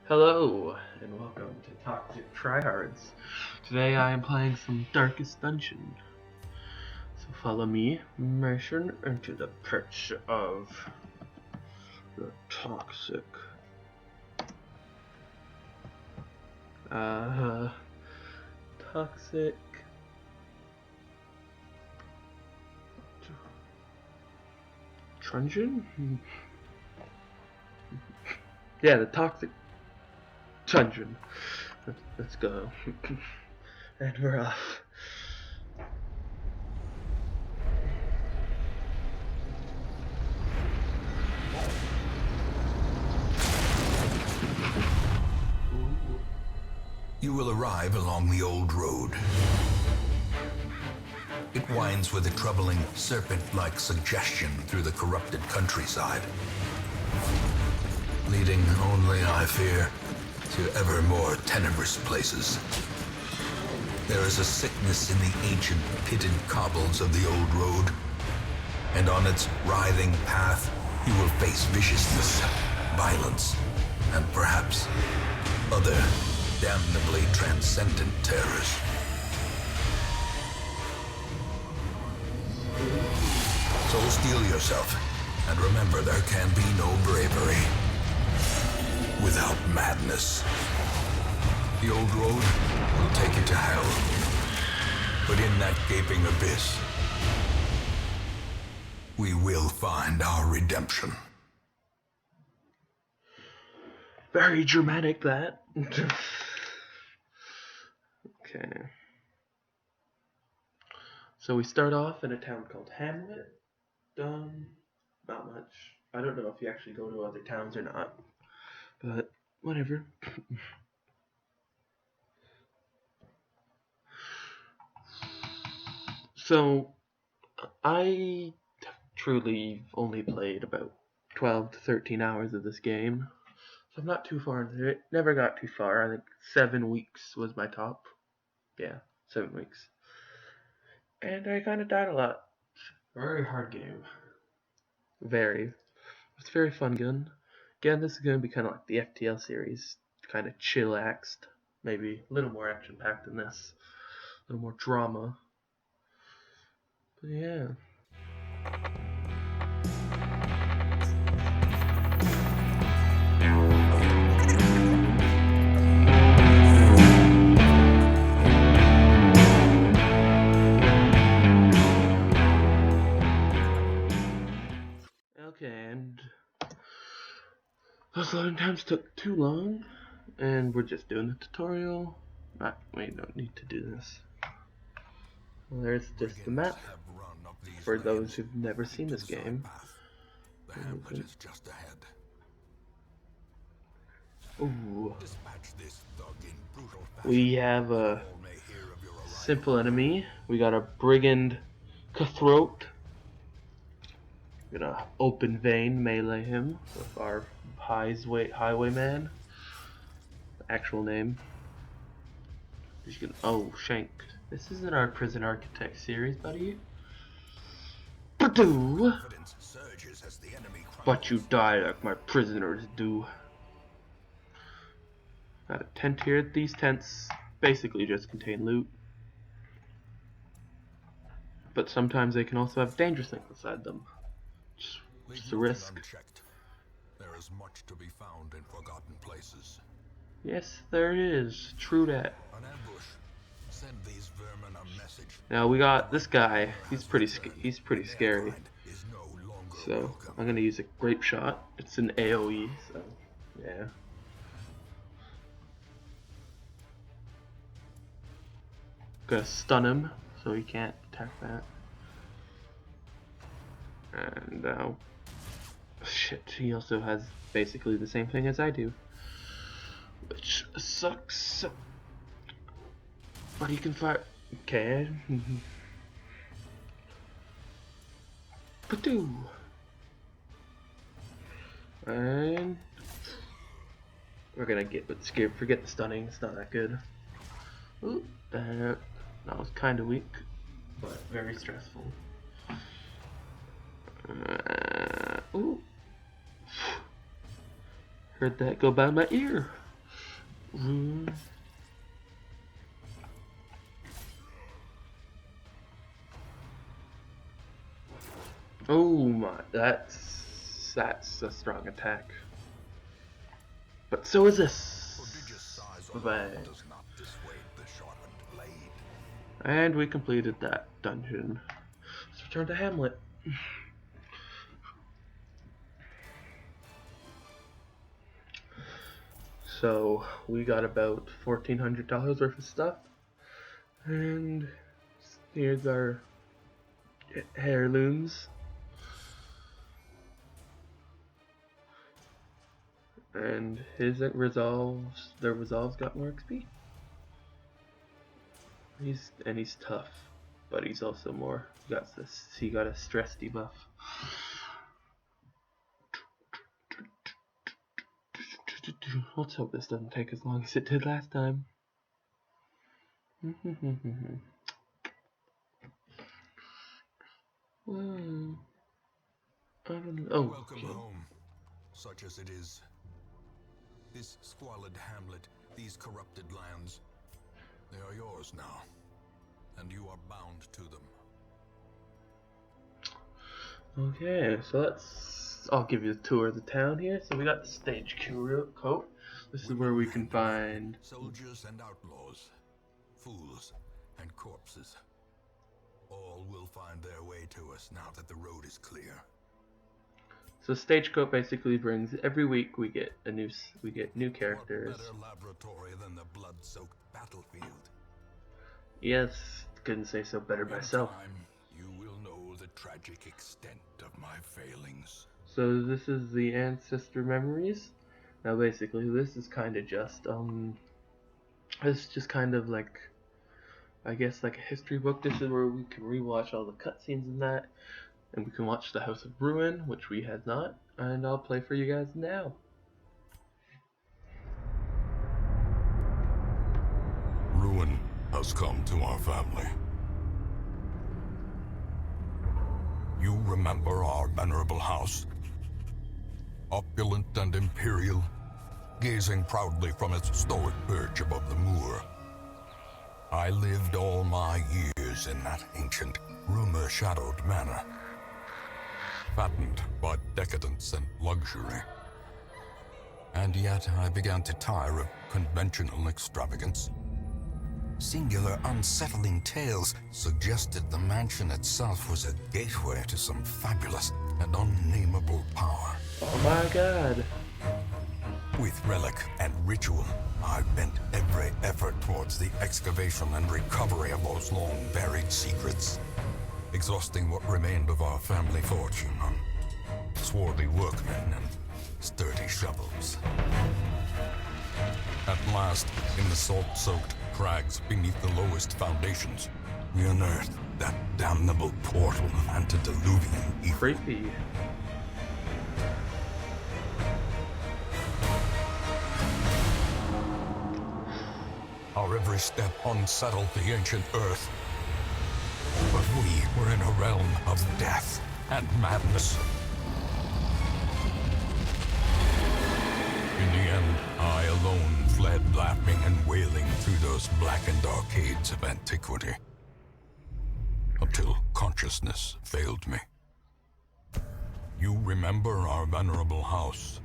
Hello, and welcome to Toxic Tryhards. Today I am playing some Darkest Dungeon. So follow me, immersion into the perch of the Toxic. Toxic... Dungeon? Yeah, the Toxic Dungeon. Let's go. And we're off. You will arrive along the old road. It winds with a troubling, serpent-like suggestion through the corrupted countryside, leading only, I fear, to ever more tenebrous places. There is a sickness in the ancient, pitted cobbles of the old road, and on its writhing path, you will face viciousness, violence, and perhaps other damnably transcendent terrors. So steel yourself, and remember there can be no bravery without madness. The old road will take you to hell, but in that gaping abyss, we will find our redemption. Very dramatic, that. Okay. So we start off in a town called Hamlet. Not much. I don't know if you actually go to other towns or not, but whatever. So I truly only played about 12 to 13 hours of this game. So I'm not too far into it. Never got too far. I think 7 weeks was my top. Yeah, 7 weeks. And I kind of died a lot. Very hard game. Very. It's a very fun gun. Again, this is going to be kind of like the FTL series. Kind of chillaxed. Maybe a little more action-packed than this. A little more drama. But yeah. Okay, and those loading times took too long, and we're just doing the tutorial. We don't need to do this. Well, there's just the map for those who've never seen this game. The hamlet is just ahead. Ooh. We have a simple enemy. We got a brigand cutthroat. We're gonna open vein melee him with our highwayman. Actual name. Oh, Shank. This isn't our Prison Architect series, buddy. But you die like my prisoners do. Got a tent here. These tents basically just contain loot. But sometimes they can also have dangerous things inside them. Just a risk. There is much to be found in forgotten places. Yes, there is. True that. An ambush. Send these vermin a message. Now we got this guy. He's pretty scary. So I'm gonna use a grape shot. It's an AOE. So yeah. Gonna stun him so he can't attack that. And shit, he also has basically the same thing as I do, which sucks. But he can fire. Okay. Badoo. And we're gonna get scared. Forget the stunning. It's not that good. Ooh, that was kind of weak, but very stressful. Ooh. Heard that go by my ear. Mm. Oh my, that's a strong attack. But so is this. Prodigious size Bye-bye. alone does not dissuade the sharpened blade. And we completed that dungeon. Let's return to Hamlet. So we got about $1,400 worth of stuff, and here's our heirlooms. And their resolves got more XP. He's tough, but he's also he got a stress debuff. Let's hope this doesn't take as long as it did last time. Well, I don't know. Oh, Welcome home, such as it is. This squalid hamlet, these corrupted lands, they are yours now, and you are bound to them. Okay, so I'll give you a tour of the town here. So we got the stagecoach. This is where we can find soldiers and outlaws, fools and corpses. All will find their way to us now that the road is clear. So stagecoach basically brings every week we get new characters. What better laboratory than the blood-soaked battlefield? Yes, couldn't say so better myself. In time, you will know the tragic extent of my failings. So this is the ancestor memories. Now basically this is kind of just it's just kind of like, I guess, like a history book. This is where we can rewatch all the cutscenes in that, and we can watch the House of Ruin, which we had not, and I'll play for you guys now. Ruin has come to our family. You remember our venerable house? Opulent and imperial, gazing proudly from its stoic perch above the moor. I lived all my years in that ancient, rumor-shadowed manor, fattened by decadence and luxury. And yet I began to tire of conventional extravagance. Singular, unsettling tales suggested the mansion itself was a gateway to some fabulous and unnameable power. Oh my god. With relic and ritual, I bent every effort towards the excavation and recovery of those long-buried secrets, exhausting what remained of our family fortune on swarthy workmen and sturdy shovels. At last, in the salt-soaked crags beneath the lowest foundations, we unearthed that damnable portal and to diluvian evil. Creepy. Our every step unsettled the ancient earth. But we were in a realm of death and madness. In the end, I alone fled laughing and wailing through those blackened arcades of antiquity, until consciousness failed me. You remember our venerable house,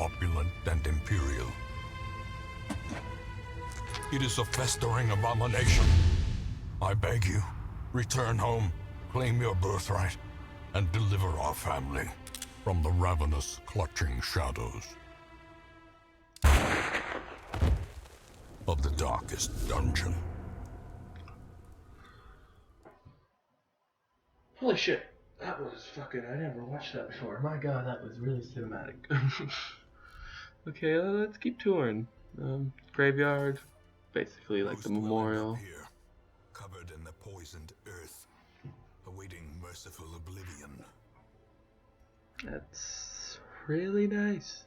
opulent and imperial. It is a festering abomination. I beg you, return home, claim your birthright, and deliver our family from the ravenous, clutching shadows of the darkest dungeon. Holy shit. That was fucking, I never watched that before. My god, that was really cinematic. Okay, let's keep touring. Graveyard, basically like the memorial. Here, covered in the poisoned earth, awaiting merciful oblivion. That's really nice.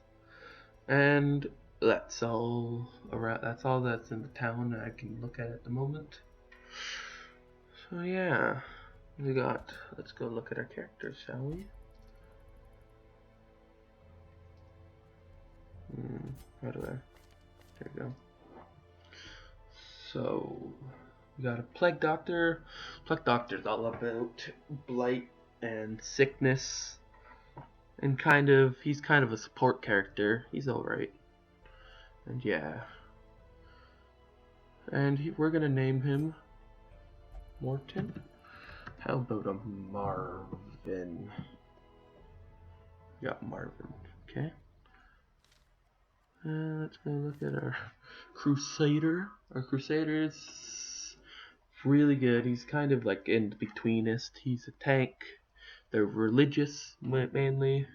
And that's all around. That's all that's in the town I can look at the moment. So yeah, let's go look at our characters, shall we? How do I? There you go. So we got a plague doctor. Plague doctor's all about blight and sickness, and he's kind of a support character. He's all right. And yeah. And we're gonna name him Morton. How about a Marvin? We got Marvin. Okay. Let's go look at our Crusader. Our Crusader is really good. He's kind of like in betweenist. He's a tank. They're religious mainly.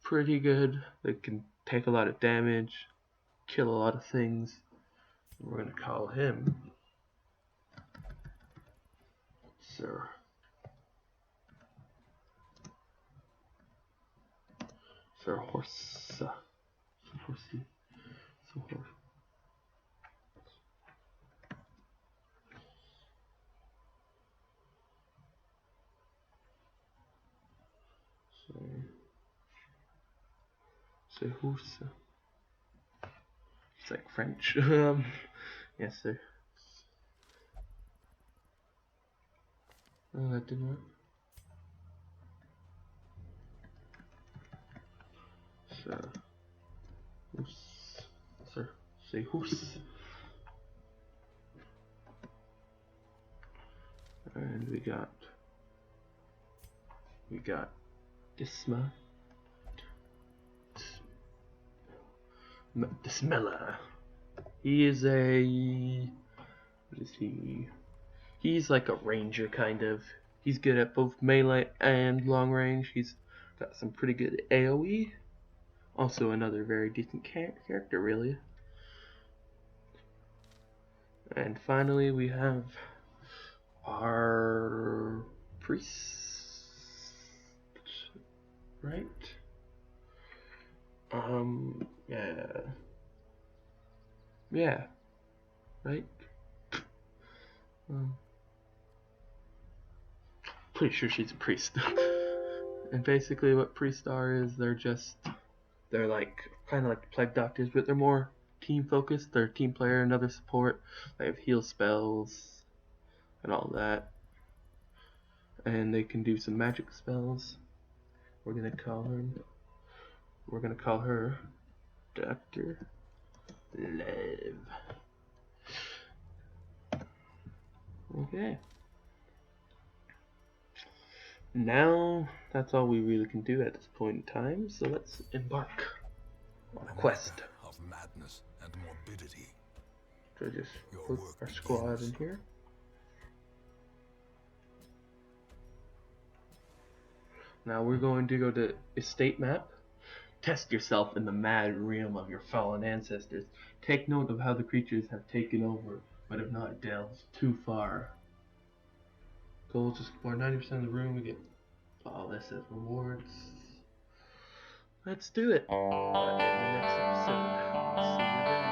Pretty good. They can take a lot of damage, kill a lot of things. We're gonna call him Sir Horsa. Horsey. So horse. Say Horsa. It's like French. Yes, sir. Oh, that didn't work. Sir, say horse. And we got Disma. Dismella. He is what is he? He's like a ranger kind of. He's good at both melee and long range. He's got some pretty good AoE. Also another very decent character, really. And finally we have our priest, right? Yeah, right? Pretty sure she's a priest. And basically what priests are is they're like kind of like plague doctors, but they're more team focused. They're a team player, another support. They have heal spells and all that, and they can do some magic spells. We're gonna call her Dr. Lev. Okay. Now that's all we really can do at this point in time, so let's embark on a quest of madness and morbidity. So just put our squad in here. Now we're going to go to estate map. Test yourself in the mad realm of your fallen ancestors. Take note of how the creatures have taken over, but have not delved too far. Goals to explore 90% of the room. We get all this as rewards. Let's do it. In the next episode. See you then.